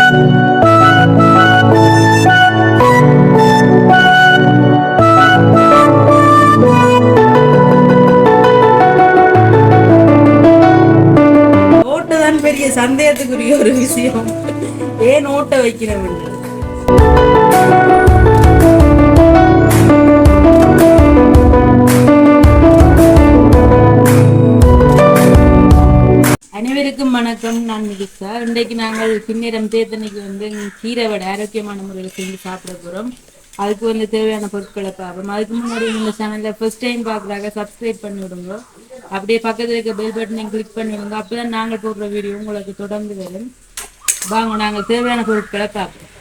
ஓட்டுதான் பெரிய சந்தேகத்துக்குரிய ஒரு விஷயம். ஏன் ஓட்ட வைக்கிறேன்? அனைவருக்கும் வணக்கம். நான் மிகிசா. இன்றைக்கு நாங்கள் பின்னிரம் தேர்தலுக்கு கீரை வடை ஆரோக்கியமான முறையில் செஞ்சு சாப்பிட போகிறோம். அதுக்கு தேவையான பொருட்களை பார்ப்போம். அதுக்கு முன்னாடி இந்த சேனலில் ஃபர்ஸ்ட் டைம் பார்க்குறாங்க, சப்ஸ்கிரைப் பண்ணி விடுங்க. அப்படியே பக்கத்தில் இருக்க பெல் பட்டனையும் கிளிக் பண்ணி விடுங்க. அப்போ தான் நாங்கள் போடுற வீடியோ உங்களுக்கு தொடர்ந்து வரும். வாங்க நாங்கள் தேவையான பொருட்களை பார்ப்போம்.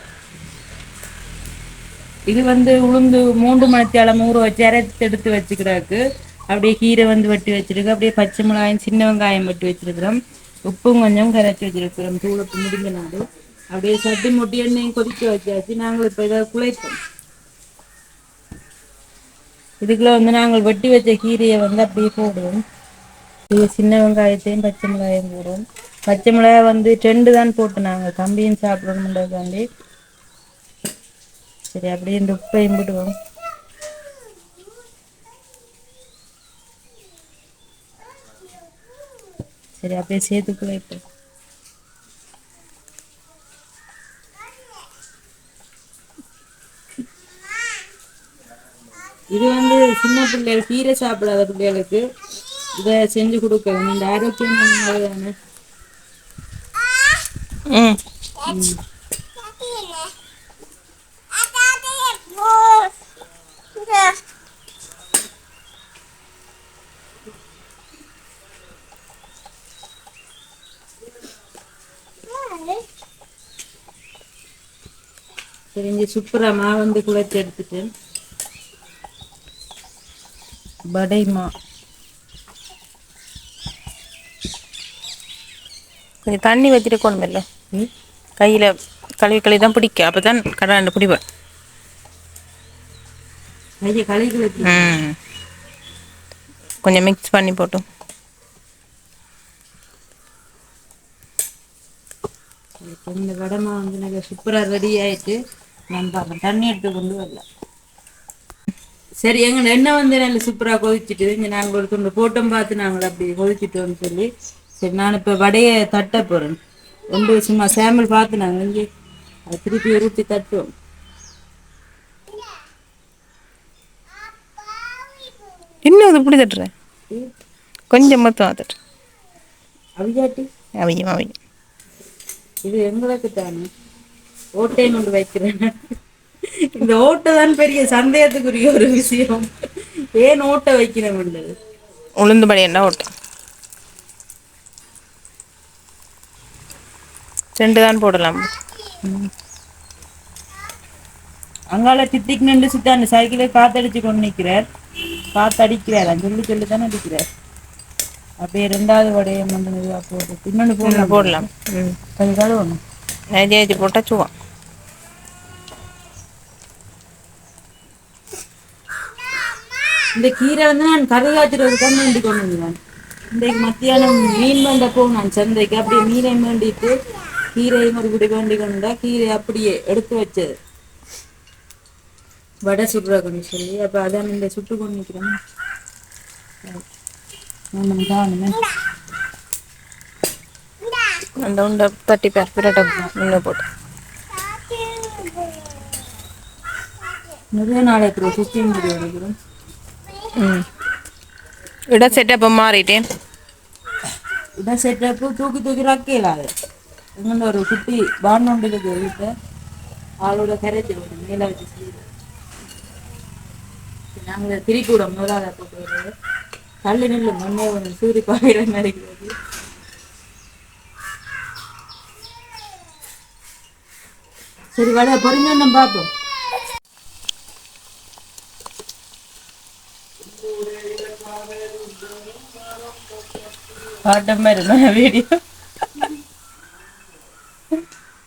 இது உளுந்து 3 மணித்தாலம் ஊற வச்சு அரைத்து எடுத்து வச்சுக்கிறாக்கு. அப்படியே கீரை வெட்டி வச்சிருக்கு. அப்படியே பச்சை மிளகாயும் சின்ன வெங்காயம் வெட்டி வச்சிருக்கிறோம். உப்பும் கொஞ்சம் கரைச்சி வச்சிருக்கிறோம். தூளுப்பு முடிஞ்ச நாடு அப்படியே சட்டி முட்டி எண்ணெயும் கொதிக்க வச்சாச்சு. நாங்கள் இப்போ இதை குழைப்போம். இதுக்குள்ள நாங்கள் வெட்டி வச்ச கீரையை அப்படியே போடுவோம். இது சின்ன வெங்காயத்தையும் பச்சை மிளகாயும் போடுவோம். பச்சை மிளகாய் 2 தான் போட்டு நாங்கள் தம்பியும் சாப்பிடணுன்றதுக்காண்டி. சரி, அப்படியே இந்த உப்பையும் போடுவோம். சரி, அப்படியே சேர்த்துக்குள்ள இப்போ இது சின்ன பிள்ளைகள் கீரை சாப்பிடாத பிள்ளைகளுக்கு இதை செஞ்சு கொடுக்கணும். இந்த ஆரோக்கியமான தெரிஞ்சு சுப்புரமா குழைச்சி எடுத்துட்டு வடைமா கொஞ்சம் தண்ணி வச்சுட்டு கொண்டு இல்லை கையில் கழுவி தான் பிடிக்க. அப்போ தான் கடை பிடிப்பேன். கொஞ்சம் மிக்ஸ் பண்ணி போட்டோம். இந்த வடமா நல்லா சூப்பராக ரெடி ஆயிட்டு நான் பார்ப்பேன். தண்ணி எடுத்து கொண்டு வரல. சரி, எங்க எண்ணெய் நல்ல சூப்பராக கொதிச்சுட்டு இங்கே நாங்கள் ஒரு துண்டு போட்டோம் பார்த்து நாங்கள் அப்படி கொதிச்சுட்டோம்னு சொல்லி. சரி, நான் இப்போ வடையை தட்ட போகிறேன். சும்மா சாம்பிள் பார்த்து நாங்கள் இங்கே அதை திருப்பி உருட்டி தட்டுவோம். இன்னும் அது இப்படி தட்டுறேன். கொஞ்சம் மொத்தம் தட்டு அவியாட்டி அவங்க இது எங்களுக்கு தானே ஓட்டையும் கொண்டு வைக்கிறேன். இந்த ஓட்டை தான் பெரிய சந்தேகத்துக்குரிய ஒரு விஷயம். ஏன் ஓட்டை வைக்கிறேன்? உளுந்து படி என்ன ஓட்டை 2 தான் போடலாம். அங்கால திட்டிக்கு நின்று சுத்த அந்த சைக்கிளை காத்தடிச்சு கொண்டு நிற்கிறார். காத்தடிக்கிறார் சொல்லி தானே அடிக்கிறார். அப்படியே 2வது வடையை போட்டு இன்னொன்று போடலாம். கழுவணும். நெஜி போட்டால் சுவா. இந்த கீரை நான் கறி காய்ச்சறதுக்காக வேண்டி கொண்டு வந்தேன். இன்றைக்கு மத்தியானம் மீன் வேண்டப்போ நான் சந்தைக்கு அப்படியே மீனை வேண்டிட்டு கீரையும் ஒரு குடி வேண்டி கொண்டா கீரை அப்படியே எடுத்து வச்சது வடை சுடுறாங்கன்னு சொல்லி. அப்போ அதான் இந்த சுட்டு கொண்டு நிற்கிறேன். அந்த உண்டை தட்டி பேரட்டை முன்ன போட்டு நிறைய நாளைக்கு 15 கிலோ எடுக்கிறோம். இட செட்டப்போ மாறிட்டேன். இட செட்டப்பு தூக்கி ரக்கையிலாது. எங்கள்ட ஒரு குட்டி பாண்டோண்டு இருக்கு வீட்டை ஆளோட கரைச்சி மேலே வச்சு செய்யுது. நாங்கள் திரிக்கூட முதலாக போட்டு வருது. தள்ளி நில்லு முன்னே சூரிய பாயிர நினைக்கிறது. சரி, வட பொறிஞ்சோன்னு பார்ப்போம். பாட்டம் வருது வீடியோ.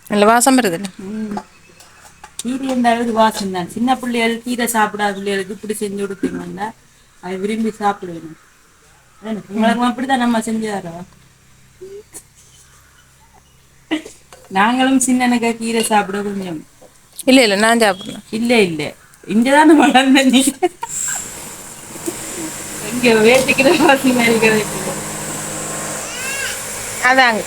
நல்ல வாசம் வருது. கீரை இருந்தாலும் வாசம் தான். சின்ன பிள்ளைகள் கீரை சாப்பிடாத பிள்ளைகளுக்கு இப்படி செஞ்சு கொடுப்பீங்கன்னா அது விரும்பி சாப்பிடுவேன். உங்களுக்கு அப்படித்தான் நம்ம செஞ்சு தரோம். நாங்களும் சின்னனக்கா கீரை சாப்பிட கொஞ்சம் இல்லை இல்லை நான் சாப்பிட்றேன். இல்ல இல்ல இங்கதானே வளர்ந்த நீ இங்க வேட்டுக்கிற வாசி மாதிரி கிடைக்கும். அதாங்க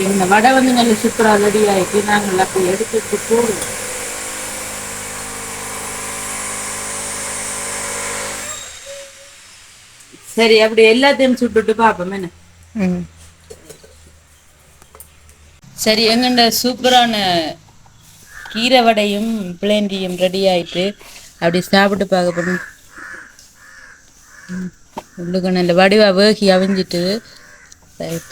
இந்த வடை வந்து நல்ல சூப்பரா ரெடி ஆயிட்டு நாங்கள் அப்படி எடுத்துட்டு போடுவோம். சரி அப்படி எல்லாத்தையும் சுட்டுட்டு பாப்போம் என்ன. ம் சரி எங்கண்ட சூப்பரான கீரை வடையும் பிளேண்டியும் ரெடி ஆயிட்டு அப்படி சாப்பிட்டு பார்க்க போறோம். உள்ளுக்கு நல்ல வடிவா வேகி அவிஞ்சிட்டு ரைட்.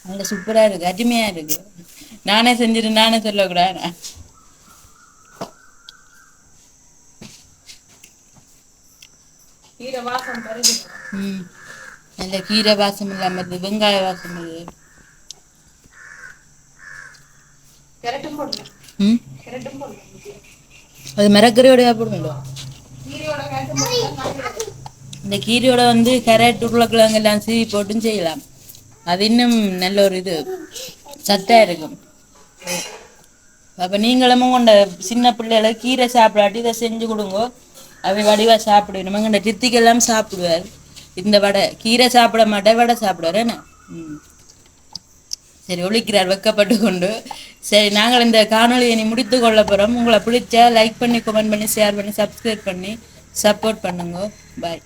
நல்ல சூப்பரா இருக்கு, அருமையா இருக்கு. நானே செஞ்சுட்டு நானே சொல்லக்கூடாது. நல்ல கீரை வாசம் இல்லாம இருக்கு, வெங்காய வாசம் இருக்கு. அது மிரக்கறியோட போடுங்களோ. இந்த கீரையோட வந்து கேரட் உருளைக்கிழங்கு எல்லாம் சீவி போட்டும் செய்யலாம். அது இன்னும் நல்ல ஒரு இது சத்தா இருக்கும். அப்ப நீங்களும் கொண்ட சின்ன பிள்ளைகளை கீரை சாப்பிடாட்டி இதை செஞ்சு கொடுங்க. அவை வடிவா சாப்பிடுவோம். எங்கண்ட சித்திக்கெல்லாம் சாப்பிடுவார் இந்த வடை. கீரை சாப்பிட மாட்டேன், வடை சாப்பிடுவார் என்ன. சரி ஒழிக்கிறார் வெக்கப்பட்டு கொண்டு. சரி நாங்கள் இந்த காணொலியை நீ முடித்து கொள்ள போகிறோம். உங்களை பிடிச்சா லைக் பண்ணி கமெண்ட் பண்ணி ஷேர் பண்ணி சப்ஸ்கிரைப் பண்ணி சப்போர்ட் பண்ணுங்க. பாய்.